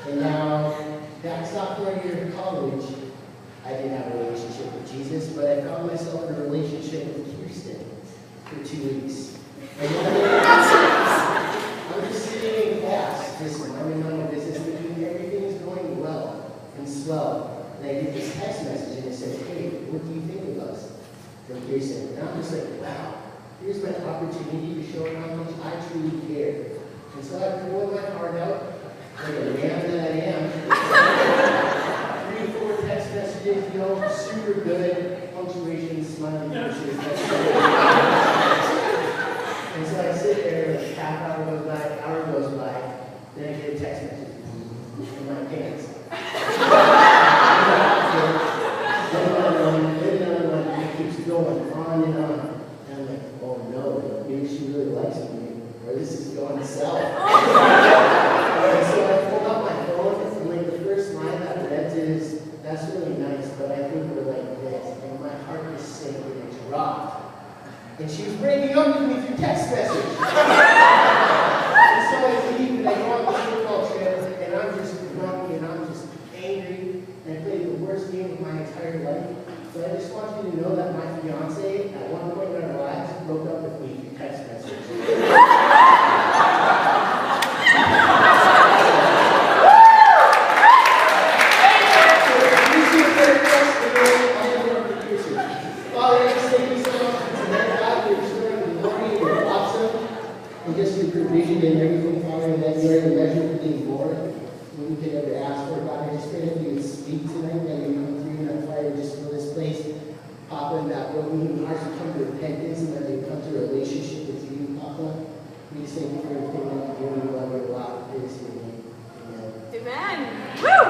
And now, that sophomore year of college, I didn't have a relationship with Jesus, but I found myself in a relationship with Kirsten for 2 weeks. And I'm just sitting in class, just minding my own business, thinking everything is going well and swell. And I get this text message and it says, hey, what do you think of us? From Kirsten. And I'm just like, wow, here's my opportunity to show how much I truly care. And so I pulled my heart out, like a man that I am. 3 or 4 text messages, you know, super good, punctuation, smiling faces. And so I sit there, like half hour goes by, hour goes by, then I get a text message in my pants. Then it keeps going on and on. And I'm like, oh no, maybe she really likes me, or this is going south. And so I pulled up my phone, and like the first line that I read is, that's really nice, but I think we're like this. And my heart just sank and it dropped. And she was breaking up with me through text message. And so I leave and I go on the football trip, and I'm just grumpy and I'm just angry. And I played the worst game of my entire life. So I just want you to know that my fiance, at one point in our lives, broke up with me through text message. Father, I just thank you so much for tonight, God, for restoring the glory. You're awesome. And just your provision and everything, Father, and that you are immeasurably more than we could ever ask for. God, I just pray that you would speak tonight, that you would come through in that fire, just fill this place. Papa, and that broken hearts would come to repentance, and that they would come to a relationship with you, Papa. We just thank you for everything that you do, and we love you a lot. In Jesus' name, amen. Amen. Woo!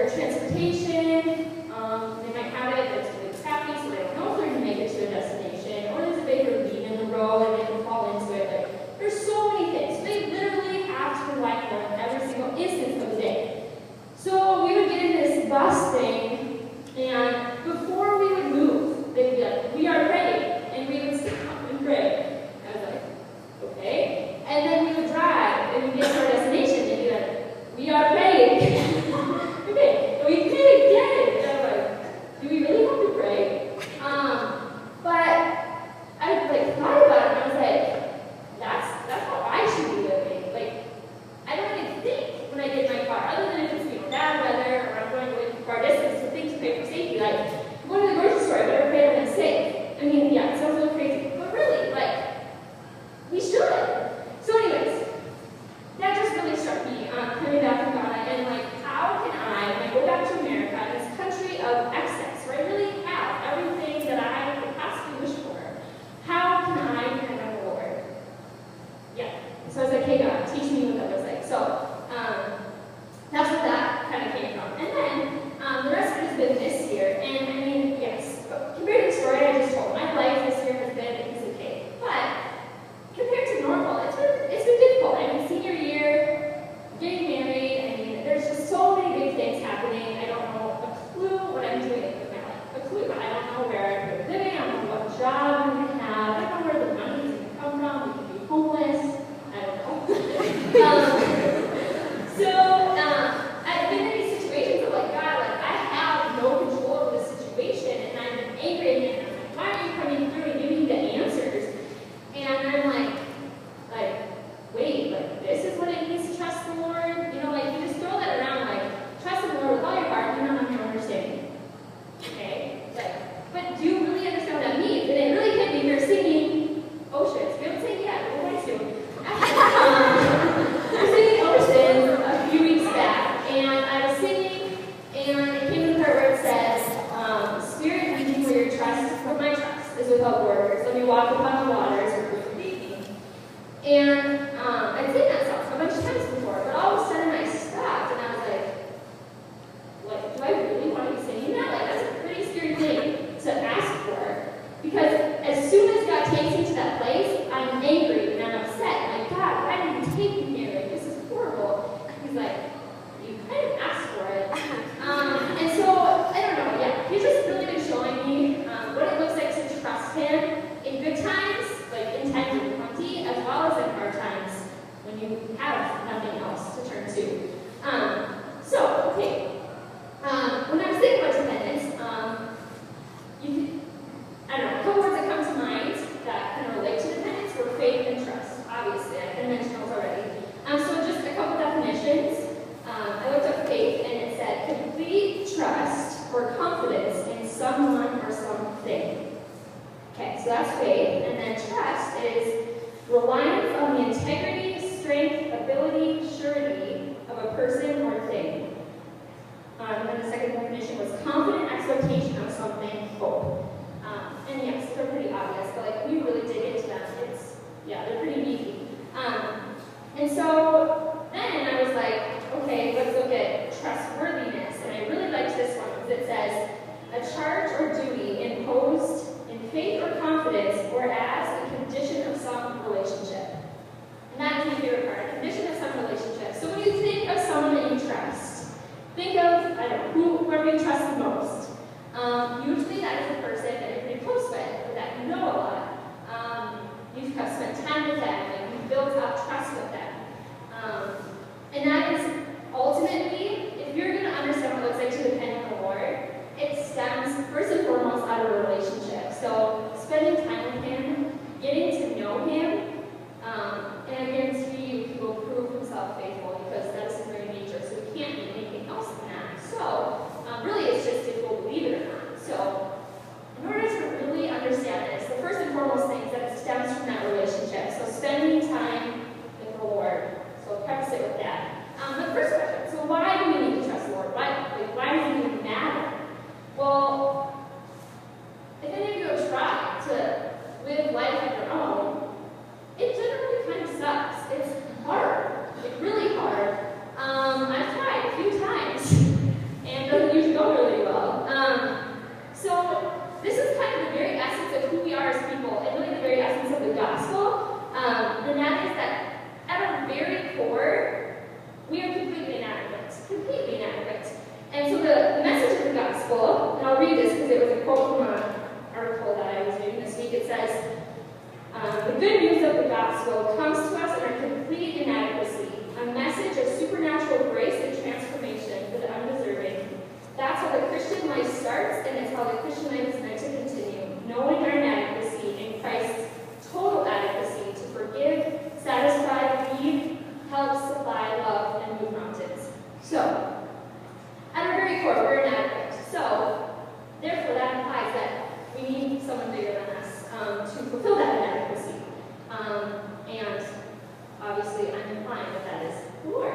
Transportation, they might have it, but it's really crappy. walk upon the waters, or we would lead me. And I'd seen that song a bunch of times before, but all of a sudden I stopped and I was like, do I really want to be singing that? Like, that's a pretty scary thing to ask for. Because as soon as God takes me to that place, I'm angry and I'm upset. I'm like, God, why did you take me here? Like, this is horrible. He's like, you kind of asked for it. And so, I don't know, yeah, he's just really been showing me what it looks like to trust him in good times, like in times of plenty, as well as in hard times when you have nothing else to turn to. When I was thinking about dependence, I don't know, a couple words that come to mind that kind of relate to dependence were faith and trust. Obviously, I kind of mentioned those already. So just a couple definitions. I looked up faith and it said complete trust or confidence in someone or something. Okay, so that's faith. And then trust is reliance on the integrity, strength, ability, surety of a person or thing. And then the second definition was confident expectation of something, hope. And yes, they're pretty obvious, but like we really dig into them. They're pretty beefy. And so then I was like, okay, let's look at trustworthiness. And I really liked this one because it says, a charge or duty imposed in faith or confidence or as a condition of some relationship. And that is my favorite part, a condition of some relationship. So when you think of someone that you trust, think of, I don't know, whoever you trust the most. Usually that is a person that you're pretty close with, or that you know a lot. You've spent time with them, and you've built up trust with them. And that is ultimately, if you're going to understand what it looks like to depend on the Lord, it stems first and foremost out of a relationship. So spending time with him, getting to know him, and I guarantee you he will prove himself faithful because that is his very nature. So he can't be anything else than that. So really it's just if we'll believe it or not. So in order to really understand this, the first and foremost thing is that it stems from that relationship. So spending time with the Lord. So I'll preface it with that. The first question, so why do we need to trust the Lord? Why does it even matter? Well, if any of you have tried to live life on your own, it generally kind of sucks. It's hard. It's really hard. I've tried a few times, and it doesn't usually go really well. So this is kind of the very essence of who we are as people, and really the very essence of the gospel. And that is that at our very core, we are completely inadequate. Completely inadequate. And so the message of the gospel, and I'll read this because it was a quote from an article that I was reading this week. It says, the good news of the gospel comes to us in our complete inadequacy, a message of supernatural grace and transformation for the undeserving. That's how the Christian life starts, and it's how the Christian life is meant to continue, knowing our inadequacy in Christ's total adequacy to forgive, satisfy, lead, help, supply, love, and move mountains. So, at our very core, we're inadequate. So, therefore, that implies that we need someone bigger than us to fulfill that inadequacy. And obviously, I'm implying that that is the Lord.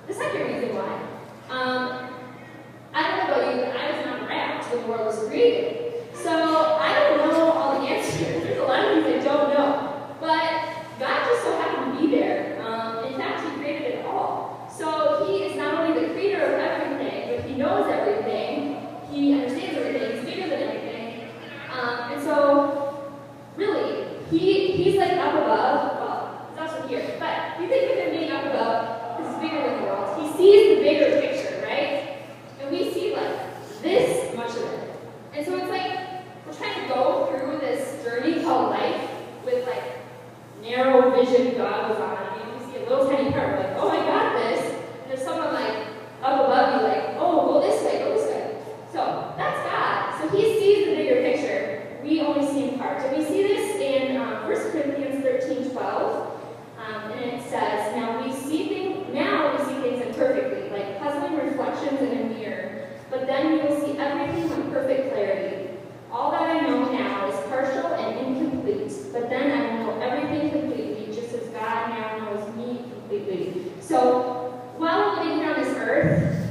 The second reason why, I don't know about you, but I was not around when the world was created. So I don't know all the answers. There's a lot of things I don't know. But God just so happened to be there. In fact, he created it all. So he is not only the creator of everything, but he knows everything. He understands everything. He's bigger than everything. And so, really, he's like up above. Well, he's also here. But you think of him being up above, this is bigger than the world. He sees the bigger picture, right? And we see like this much of it. And so it's like we're trying to go through this journey called life with like narrow vision goggles on. I mean, you see a little tiny part, we're like, oh, I got this. And there's someone like up above you, like, oh, go this way, go this way. So that's God. So he sees the bigger picture. We only see in part. And we see this in 1 Corinthians 13:12. And it says, now we see things imperfectly, like puzzling reflections in a mirror. But then we will see everything with perfect clarity. All that I know now is partial and incomplete, but then I will know everything completely, just as God now knows me completely. So, while we're living here on this earth,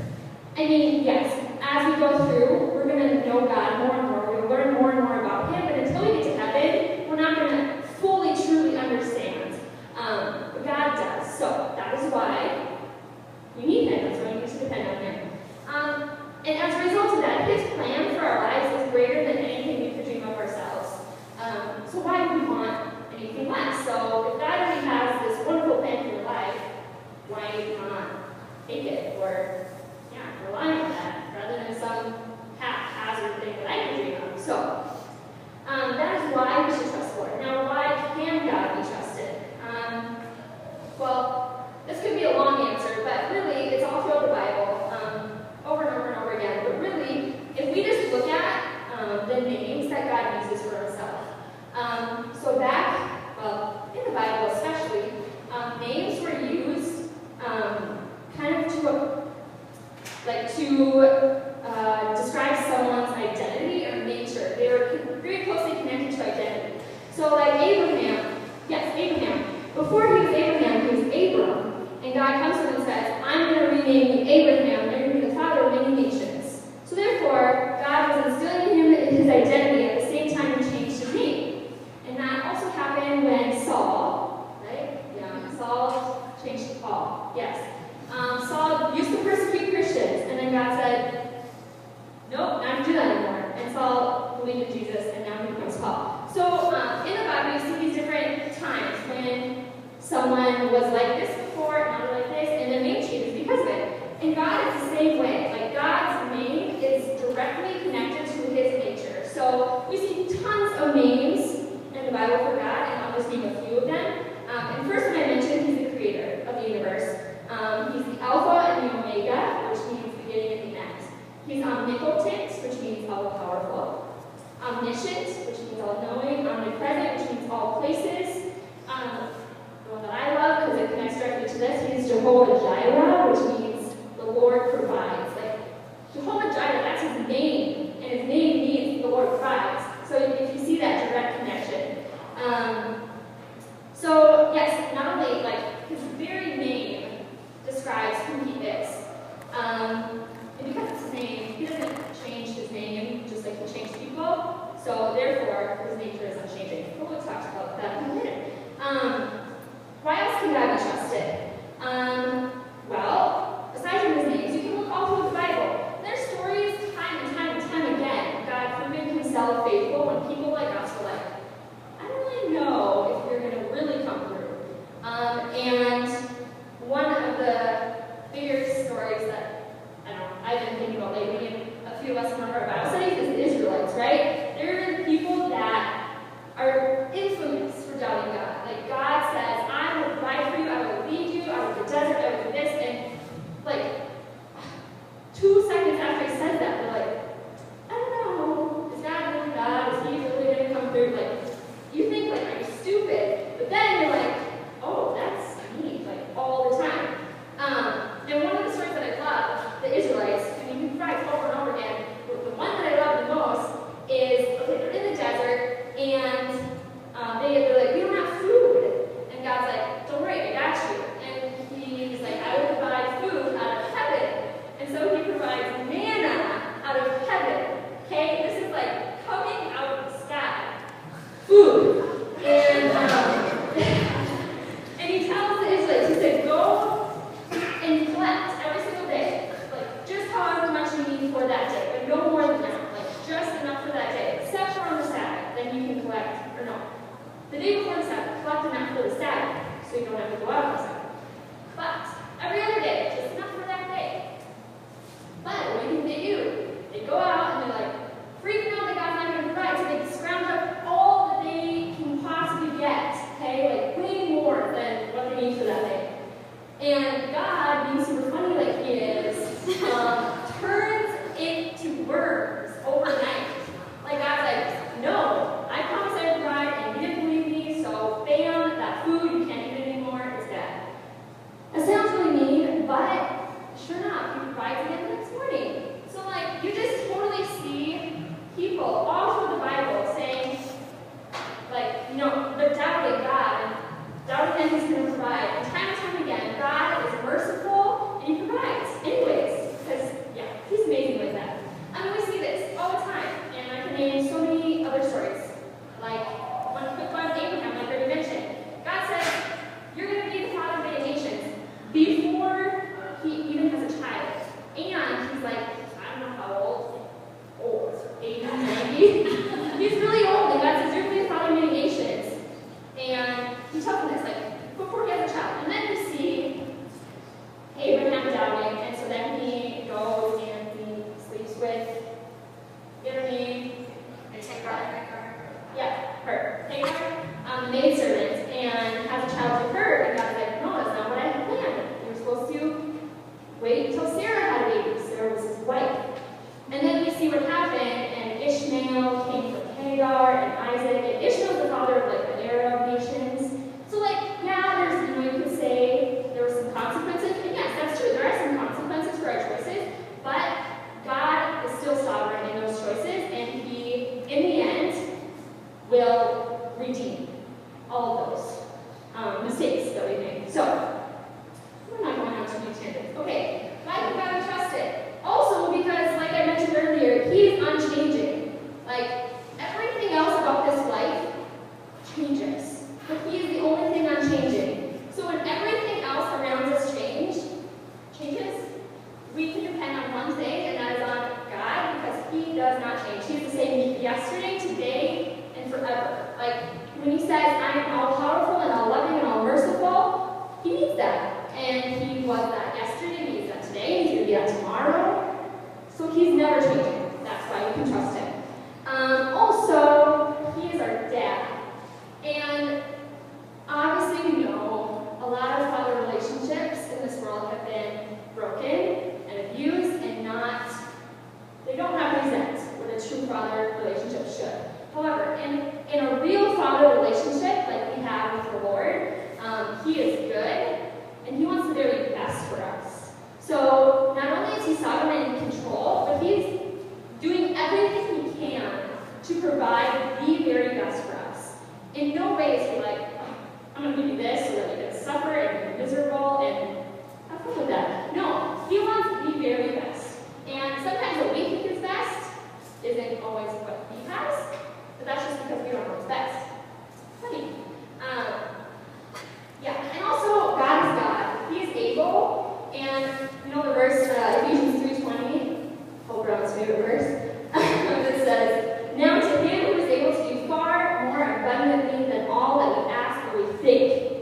I mean, yes, as we go through, we're going to know God more and more. We'll learn more and more about him, but until we get to someone was like this before, and now they're like this, and their name changes because of it. And God is the same way. Like, God's name is directly connected to his nature. So we see tons of names in the Bible for God, and I'll just name a few of them. And first one I mentioned, he's the creator of the universe. He's the Alpha and the Omega, which means beginning and the end. He's omnipotent, which means all-powerful. Omniscient, which means all-knowing. Omnipresent, which means all places. The one that I love, because it connects directly to this, he's Jehovah Jireh, which means the Lord provides. Like, Jehovah Jireh, that's his name, and his name means the Lord provides. So if you see that direct connection. So yes, not only like his very name describes who he is. And because it's his name, he doesn't change his name just like he changed people. So therefore, his nature is unchanging. We'll talk about that later. Why else can God be trusted? Well, aside from his names, you can look all through the Bible. There's stories time and time and time again, God proving himself faithful when people like us were like, I don't really know if you're going to really come through. And one of the bigger stories that I've been thinking about lately, and a few of us in one of our Bible studies, is the Israelites, right? There are people that are infamous for doubting God. Like, God says, I will provide for you, I will lead you out of the desert, I will do this, and like 2 seconds after he says that, they're like, I don't know, is God really God? Is he really going to come through? Like, you think, like, are you stupid? But then you're like, oh, that's me, like, all the time. And one of the stories that I love, the Israelites, and you can try it over and over again, but the one that I love the most is, okay, they're in the desert, and they're like, we don't have food. And God's like, don't worry, I got you. And he's like, I will provide food out of heaven. And so he provides manna out of heaven. Okay? This is like coming out of the sky. Food. And he tells the Israelites, he said, go and collect every single day. Like, just however much you need for that day. But no more than that. Like, just enough for that day. Except for on the Sabbath. Then you can collect, or no. The day before the Sabbath, collect enough for the Sabbath. So you don't have to go out on the Sabbath. But every other day, just enough for that day. But what do you think they do? They go out and they're like freaking out that God's not going to provide, so they scrounge up all that they can possibly get, okay? Like way more than what they need for that day. And God, being super funny like he is, turns it to worms overnight. Like God's like, no, I promised I would provide, and you didn't believe me, so bam, that food, you can't eat it anymore, it's dead. That sounds really mean, but sure enough, he provides again the next morning. So like, you just totally see people all through the Bible saying, like, they're doubting God, and doubting that he's going to provide. And time again, God is merciful, and he provides. Anyways, because, yeah, he's amazing like that. We see this all the time, and I can name so many other stories. Like, one quick one, Abraham, like I already mentioned. God says, you're going to be the father of many nations before he even has a child. And he's like, I don't know how old, 80, 90. He's really old, and God says, you're going to be the father of many nations. And he tells him this, like, before he has a child. And then you see Abraham doubting, and so then he goes and he sleeps with, get her name? Hagar. Yeah, her. Hagar, the maidservant, and has a child with her. And God's like, no, that's not what I had planned. You were supposed to wait until Sarah had a baby. Sarah was his wife. And then we see what happened, and Ishmael came from Hagar, and Isaac, and Ishmael's the father of like the Arab nations. So like, yeah, there's, you could say there were some consequences, and yes, that's true, there are some consequences for our choices, but God is still sovereign in those choices, and he, in the end, will redeem all of those mistakes that we made. So, we're not going on too many tangents. Okay, why can God be trusted? Also because, like I mentioned earlier, he is unchanging. Like, everything else he's never changing. That's why we can trust him. Also, he is our dad. And obviously we know a lot of father relationships in this world have been broken and abused and they don't represent what a true father relationship should. However, in a real father relationship like we have with the Lord, he is good and he wants the very best for us. So not only is he sovereign and in control, but he's doing everything he can to provide the very best for us. In no way is he like, I'm going to give you this, or that you're going to suffer and be miserable and have fun with that. No, he wants the very best. And sometimes what we think is best isn't always what he has, but that's just because we don't know what's best. Funny. Yeah, and also God is God. He is able, and you know the verse, Ephesians 3:20, Oprah's favorite verse, that says, now to him who is able to do far more abundantly than all that we ask or we think.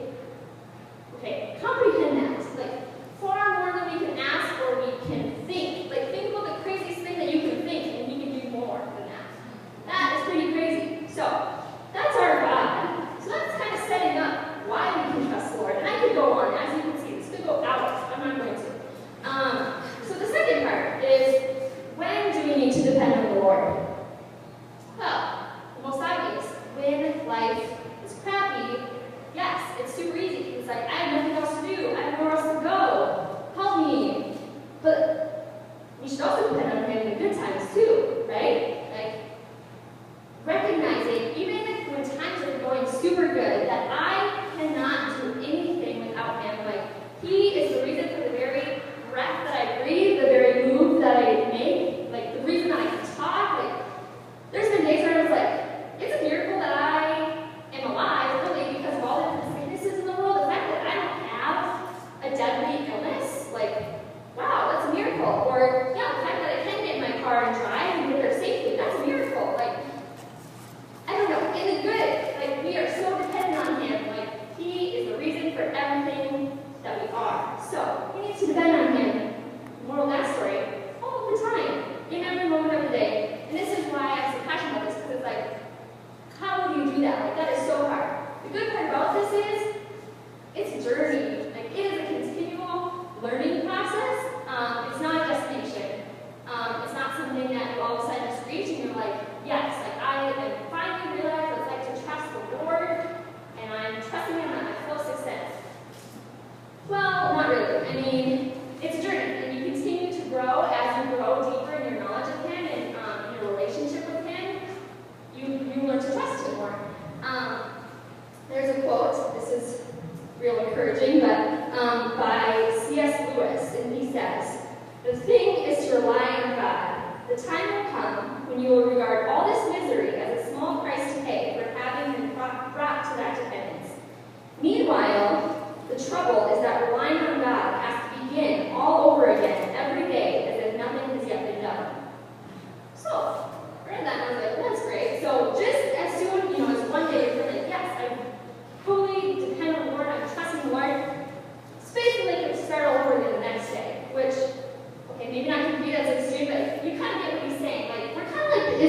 Okay, comprehend that. Like, far more than we can ask or we can think. Like, think about the craziest thing that you can think, and he can do more than that. That is pretty crazy. So, that's our God. So that's kind of setting up why we can trust the Lord. And I could go on, as you can see, this could go hours. I'm not going to. So the second part is, when do we need to depend on the Lord? Well, the most obvious, when life is crappy, yes, it's super easy. It's like, I have nothing else to do. I have nowhere else to go. Help me. But we should also depend on him in the good times too, right? Like, recognizing, even when times are going super good, that I cannot do anything without him. Like, he is the reason for the very breath that I breathe, the very move that I make, like, the reason that I can talk. Like, there's been days where I was like, it's a miracle that I am alive, really, because of all the sicknesses in the world. The fact that I don't have a deadly illness, like, wow, that's a miracle. Or, yeah, the fact that I can get in my car and drive and get there safely, that's a miracle. Like, I don't know, in the good, like, we are so dependent on him. Like, he is the reason for everything that we are. So, we need to depend on him. Moral of that story, all the time, in every moment of the day. And this is why I'm so passionate about this, because it's like, how do you do that? Like, that is so hard. The good part about this is, it's a journey. Like, it is a continual learning process. It's not a destination. It's not something that you all of a sudden just reach and you're like, yes, like, I have finally realized what it's like to trust the Lord, and I'm trusting him at my fullest extent. Well, not really. I mean, it's a journey, and you continue to grow as you grow deeper in your knowledge of him and your relationship with him. You learn to trust him more. There's a quote. This is real encouraging, but by C.S. Lewis, and he says, "The thing is to rely on God. The time will come when you will regard all this misery as a small price to pay for having been brought to that dependence. Meanwhile, the trouble is that relying on God has to begin all over again every day as if nothing has yet been done." So, I read that and I was like, well, that's great. So just as soon, as one day you're like, yes, I fully depend on the Lord, I'm trusting the Lord, it's basically like you start all over again the next day, which, okay, maybe not going to be that extreme, but you kind of get what he's saying. Like, we're kind of like the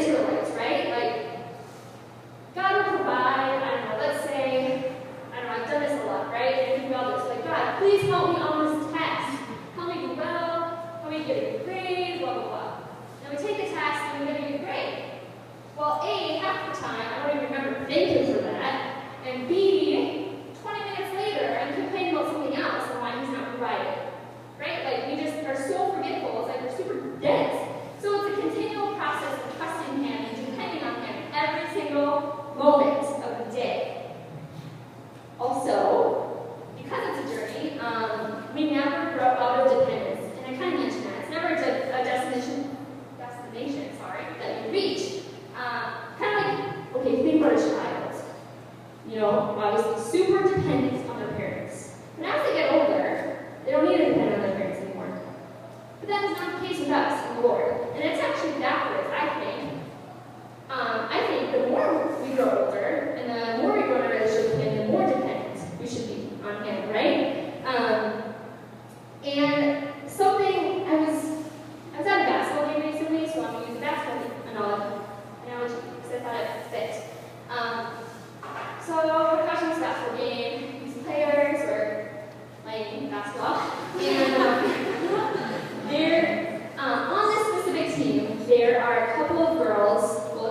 there are a couple of girls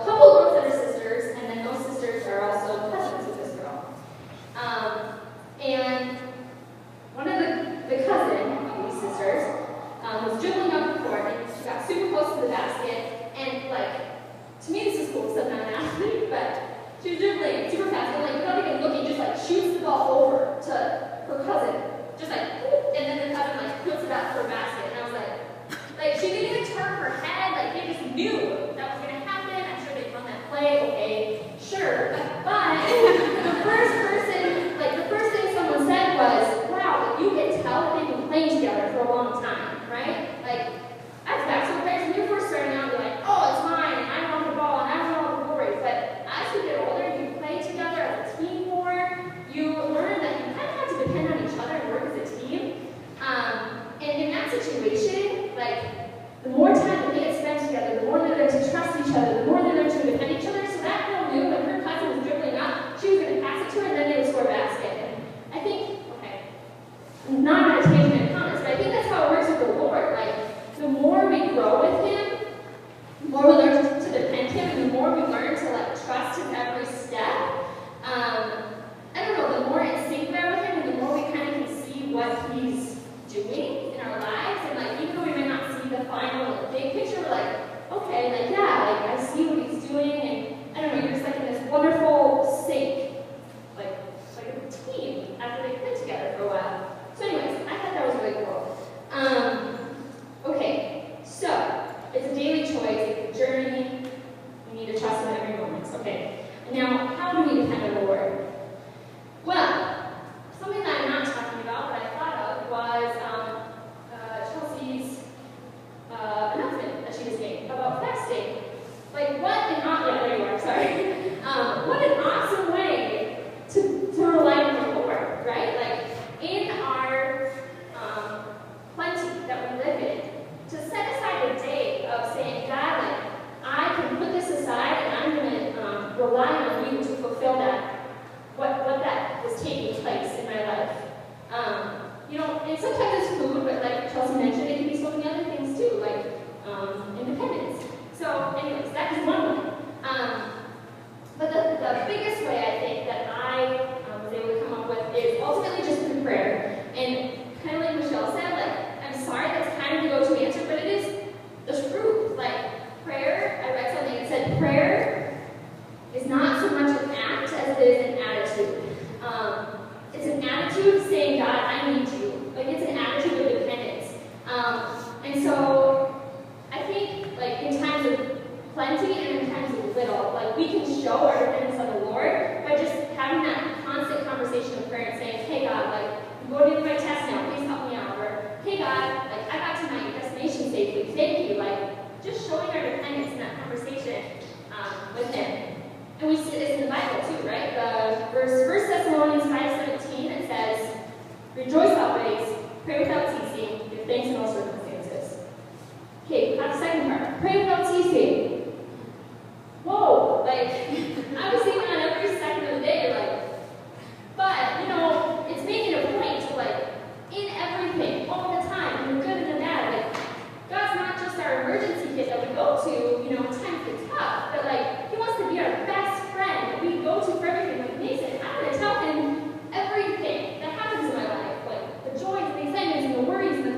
that are sisters, and then those sisters are also cousins of this girl. And one of the cousin of these sisters was dribbling up the court, and she got super close to the basket, and to me this is cool because I'm not an athlete, but she was dribbling super fast, and without even looking, just shoots the ball over to her cousin, just whoop, and then the cousin puts it up for a basket, and I was she didn't even turn her head, they just knew that was gonna happen. I'm sure they'd run that play, okay, sure, but the first thing someone said was, wow, you can tell that they've been playing together for a long time, right? That's basketball players, when you're first starting out, you're oh, it's mine, and I want the ball, and I want all the glory, but as you get older, you play together as a team more, you learn that you kind of have to depend on each other and work as a team, and in that situation, the more time that they had spent together, the more they learned to trust each other, the more they learned to defend each other, so that girl knew when her cousin was dribbling up, she was going to pass it to her, and then they would score a basket. And I think, I'm not on a tangent in comments, but I think that's how it works with the Lord. The more we grow with Him, the more we learn to depend Him, and the more we learn to trust Him every step. I don't know, the more in sync we are with Him, and the more we kind of can see what He's doing in our lives, and even though we may not see the final big picture, we're okay, yeah, I see what He's doing, and I don't know, you're just in this wonderful sync, like a team after they played together for a while. So anyways, I thought that was really cool. Okay, so it's a daily choice, it's a journey, we need to trust Him every moment, okay? Now, how do we depend on the Lord? Well, something that I'm not talking about, but I thought of, was Chelsea's announcement that she just made about fasting. What an awesome way to rely on the Lord, right? In our plenty that we live in, to set aside a day of saying, God, I can put this aside and I'm going to rely on you to fulfill that, what that was taking place in my life. And sometimes it's food, but like Chelsea mentioned, it can be so many other things too, independence. So anyways, that is one way. But the biggest way I think that I was able to come up with is ultimately just through prayer. And kind of like Michelle said, I'm sorry that's kind of the go-to answer, but it is the truth. Prayer, I read something that said prayer is not so much an act as it is an attitude. It's an attitude saying, God, I need you. It's an attitude of dependence. And so I think in times of plenty and in times of little, we can show our dependence on the Lord by just having that constant conversation of prayer and saying, hey God, I'm going to do my test now, please help me out. Or, hey God, I got to my destination safely, thank you. Just showing our dependence in that conversation with Him. And we see this in the Bible too, right? The verse 1 Thessalonians 5:17, it says, rejoice always, pray without ceasing, give thanks in all circumstances. Okay, the second part, pray without ceasing. Whoa, I was thinking on every second of the day, but, it's making a point to, in everything, all the time, in the good and the bad, God's not just our emergency kit that we go to, when times get tough, but, He wants to be our best friend that we go to for everything. Mason, I'm going to tell Him everything that happens in my life, the joys and the excitements and the worries and the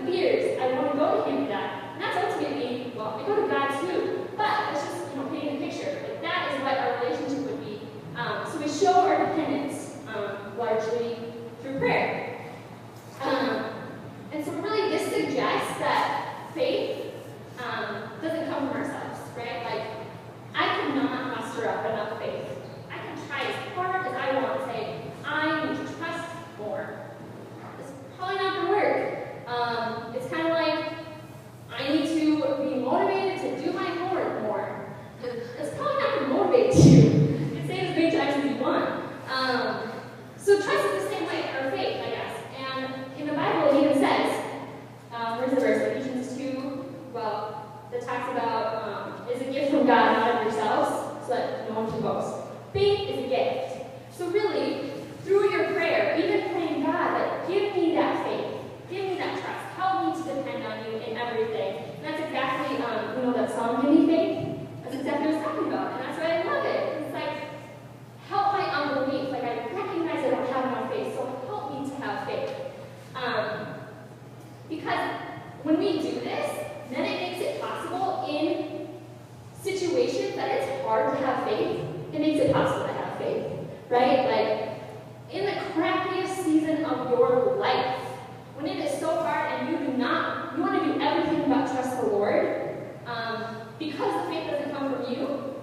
because the faith doesn't come from you,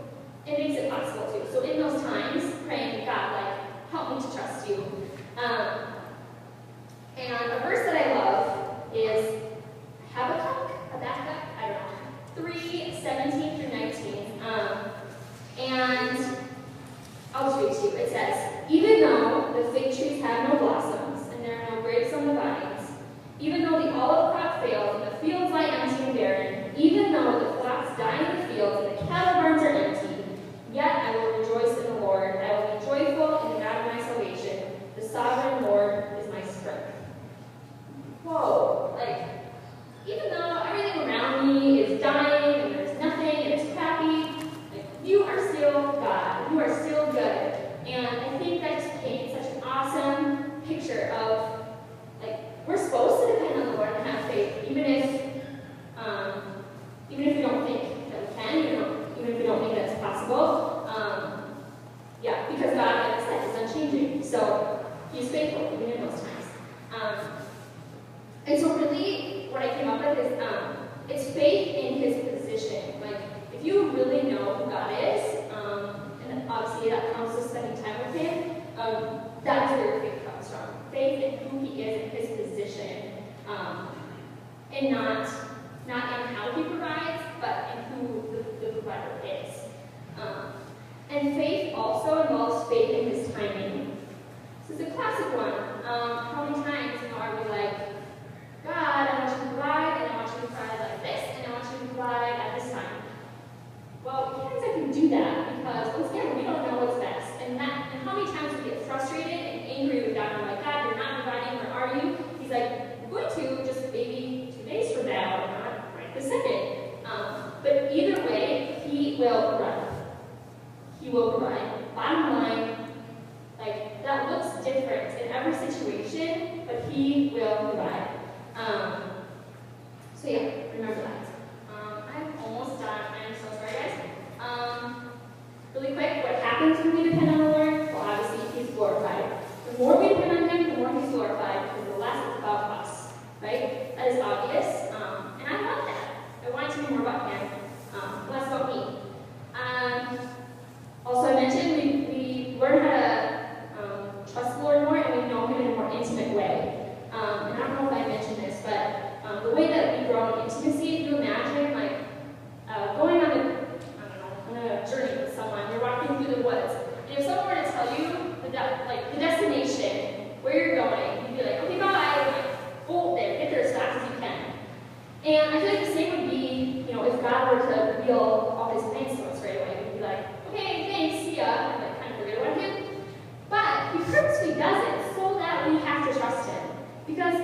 it makes it possible too. So in those times, praying, God, like, help me to trust you. And a verse that I love is Habakkuk, I don't know, 3:17 through 19. And I'll just read it to you. It says, even though the fig trees have no blossoms, and there are no grapes on the vines, even though the olive crop fails, and the fields lie empty and barren, even though the flocks die in the fields, and the cattle barns are empty, yet I will rejoice in the Lord. I will be joyful in the God of my salvation. The sovereign Lord is my strength. Whoa, like, even though everything around me is dying, and there's nothing, and it's crappy, like, you are still God. You are still good. And I think that just paints such an awesome picture of, like, we're supposed to depend on the Lord and have faith, even if we don't think that we can, even if we don't think that it's possible. Yeah, because God, like I said, is unchanging. So He's faithful even in those times. And so really, what I came up with is it's faith in His position. Like, if you really know who God is, and obviously that comes with spending time with Him, that is where your faith comes from. Faith in who He is in His position, and not in how He provides, but in who the provider is. And faith also involves faith in His timing. This is a classic one. How many times are we like, God, I want you to provide, and I want you to provide like this, and I want you to provide at this time. Well, we can't exactly do that because, once again, we don't know what's best. And how many times we get frustrated and angry with God, and we're like, God, you're not providing, where are you? He's like, I'm going to, just maybe 2 days from now, or not right this second. But either way, He will provide. He will provide. Bottom line, like, that looks different in every situation, but He will provide. So yeah, remember that. I'm almost done. I'm so sorry, guys. Really quick, what happens when we depend on the Lord? Well, obviously, He's glorified. The more we depend on Him, the more He's glorified, because the less it's about us, right? That is obvious, and I love that. I want it to be more about Him, less about me. Also, I mentioned we learn how to trust the Lord more, and we know Him in a more intimate way. And I don't know if I mentioned this, but the way that we grow in intimacy, if you imagine, like, going on a journey with someone, you're walking through the woods, and if someone were to tell you the destination, where you're going, you'd be like, okay, bye, like, go there, get there as fast as you can. And I feel like the same would be, if God were to reveal all His plans to us right away, we'd be like, okay, thanks, see ya, and like kind of forget about Him. But He purposely does it so that we have to trust Him. Because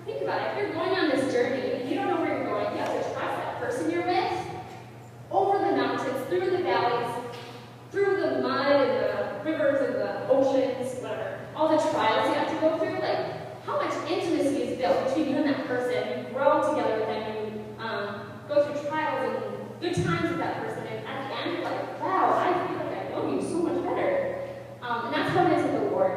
think about it, if you're going on this journey and you don't know where you're going, you have to trust that person you're with over the mountains, through the valleys, through the mud and the rivers and the oceans, whatever, all the trials you have to go through. Like, how much intimacy is built between you and that person? You grow together with them, you go through trials and good times with that person, and at the end, you're like, wow, I feel like I know you so much better. And that's how it is with the Lord,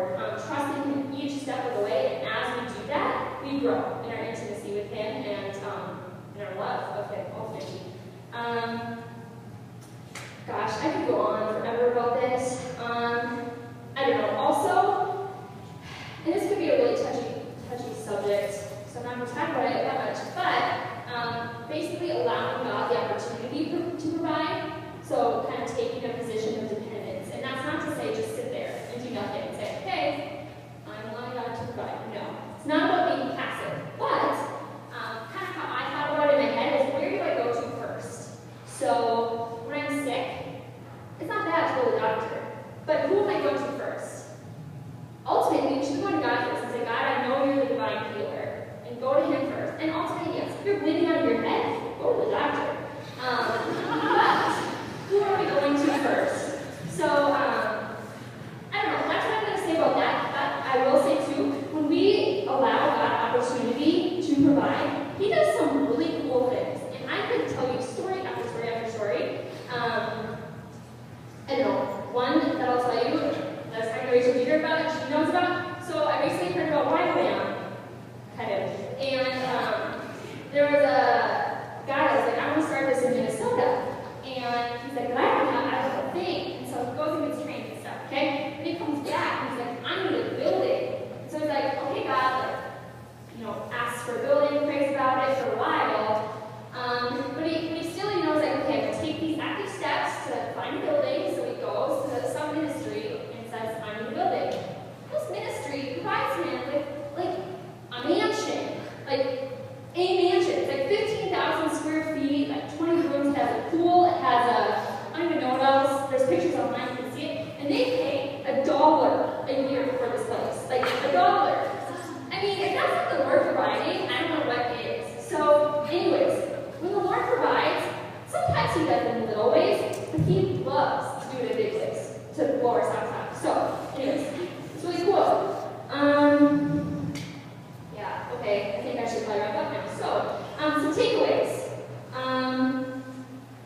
trusting Him each step of the way, and as we do that, we grow in our intimacy with Him and in our love of Him, ultimately. Gosh, I could go on forever about this. I don't know. Also, and this could be a really touchy subject, so I'm not going to talk about it that much, but basically allowing God the opportunity to provide, so kind of taking a position of dependence. And that's not to say just sit there and do nothing and say, okay, I'm allowing God to provide. No. It's not about being passive, but kind of how I thought about it in my head is, where do I go to first? So when I'm sick, it's not bad to go to the doctor, but who am I going to first? Ultimately, you should go to God first and say, God, I know you're the divine healer, and go to Him first. And ultimately, yes, if you're bleeding out of your head, go to the doctor. But who are we going to first? So, I don't know, that's what I'm going to say about that, but I will say too, when we allow God opportunity to provide, He does some really cool things. And I could tell you story after story after story. I don't know, one that I'll tell you, that's kind of Rachel Dieter about, and she knows about. So I recently heard about YWAM, kind of. And there was a guy that was like, I want to there's pictures online, you can see it, and they pay $1 a year for this place. Like, $1. I mean, if that's not the Lord providing, I don't know what is. So, anyways, when the Lord provides, sometimes He does it in little ways, but He loves to do it in big ways, to blow our socks off. So, anyways, it's really cool. Yeah, okay, I think I should probably wrap up now. So, some takeaways.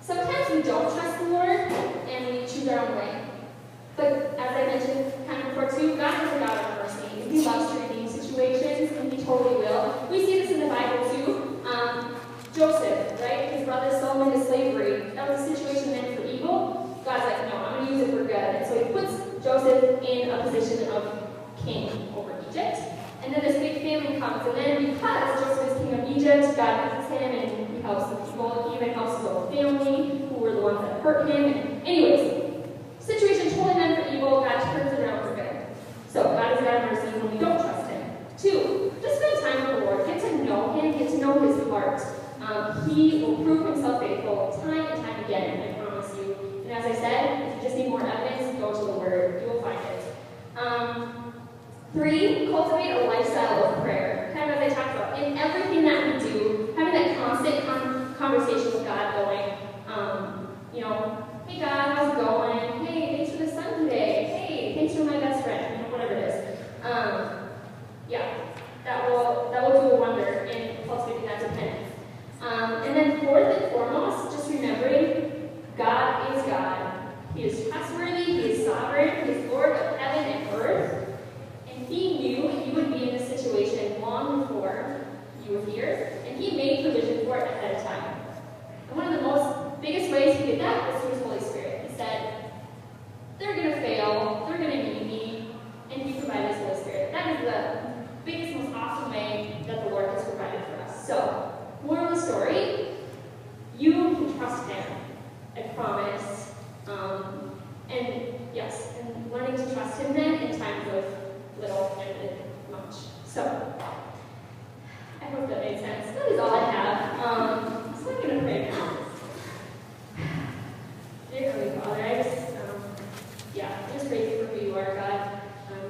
Sometimes we don't trust the Lord, and we choose our own way. But as I mentioned kind of before too, God is a God of mercy. He loves to redeem situations, and He totally will. We see this in the Bible too. Joseph, right? His brother sold him into slavery. That was a situation meant for evil. God's like, no, I'm going to use it for good. And so He puts Joseph in a position of king over Egypt. And then this big famine comes. And then because Joseph is king of Egypt, God visits him and He helps the people. He even helps his own family, who were the ones that hurt him. And anyways, situation totally meant for evil. God turns it around for good. So God is a God of mercy when we don't trust Him. 2, just spend time with the Lord. Get to know Him. Get to know His heart. He will prove Himself faithful time and time again, I promise you. And as I said, if you just need more evidence, go to the Word. You will find it. 3, cultivate a lifestyle of prayer. Kind of as I talked about, in everything that we do, having that constant conversation with God going, you know, hey God, how's it going? Hey, thanks for the sun today. Hey, thanks for my best friend. You know, whatever it is. Yeah, that will do a wonder in cultivating that dependence. And then 4th and foremost, just remembering God is God. He is trustworthy. He is sovereign. He is Lord of heaven and earth. And He knew you would be in this situation long before you were here, and He made provision for it ahead of time. And one of the most biggest ways He did that was through His Holy Spirit. He said, they're going to fail, they're going to need me, and He provided His Holy Spirit. That is the biggest, most awesome way that the Lord has provided for us. So, moral of the story, you can trust Him, I promise. And yes, and learning to trust Him then in times of little and much. So, I hope that made sense. That is all I have. So I'm going to pray now. Dear Heavenly Father, I just praise You for who You are, God.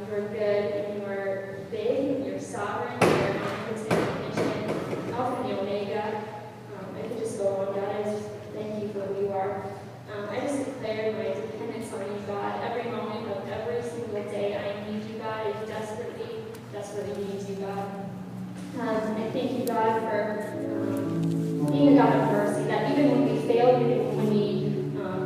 You are good, and You are big, You're sovereign, You're omnipotent, omniscient, Alpha and Omega. I could just go on, God. I just thank You for who You are. I just declare my dependence on You, God. Every moment of every single day, I need You, God. I desperately need You, God. I thank You, God, for being a God of mercy, that even when we fail, even when we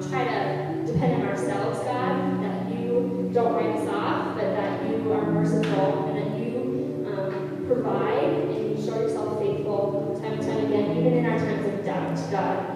try to depend on ourselves, God, that You don't write us off, but that You are merciful, and that You provide, and You show Yourself faithful time and time again, even in our times of doubt, God.